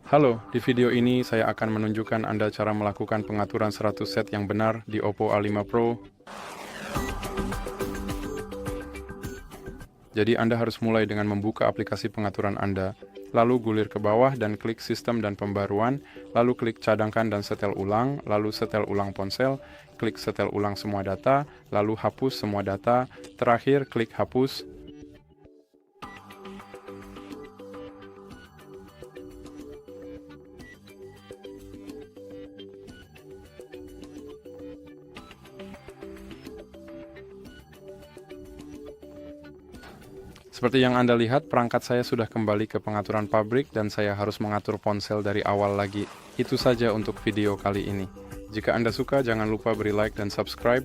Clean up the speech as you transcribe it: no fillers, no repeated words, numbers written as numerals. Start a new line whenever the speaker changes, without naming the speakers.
Halo, di video ini saya akan menunjukkan Anda cara melakukan pengaturan 100 set yang benar di OPPO A5 Pro. Jadi Anda harus mulai dengan membuka aplikasi pengaturan Anda, lalu gulir ke bawah dan klik Sistem dan Pembaruan, lalu klik Cadangkan dan Setel Ulang, lalu Setel Ulang Ponsel, klik Setel Ulang semua data, lalu hapus semua data, terakhir klik Hapus. Seperti yang Anda lihat, perangkat saya sudah kembali ke pengaturan pabrik dan saya harus mengatur ponsel dari awal lagi. Itu saja untuk video kali ini. Jika Anda suka, jangan lupa beri like dan subscribe.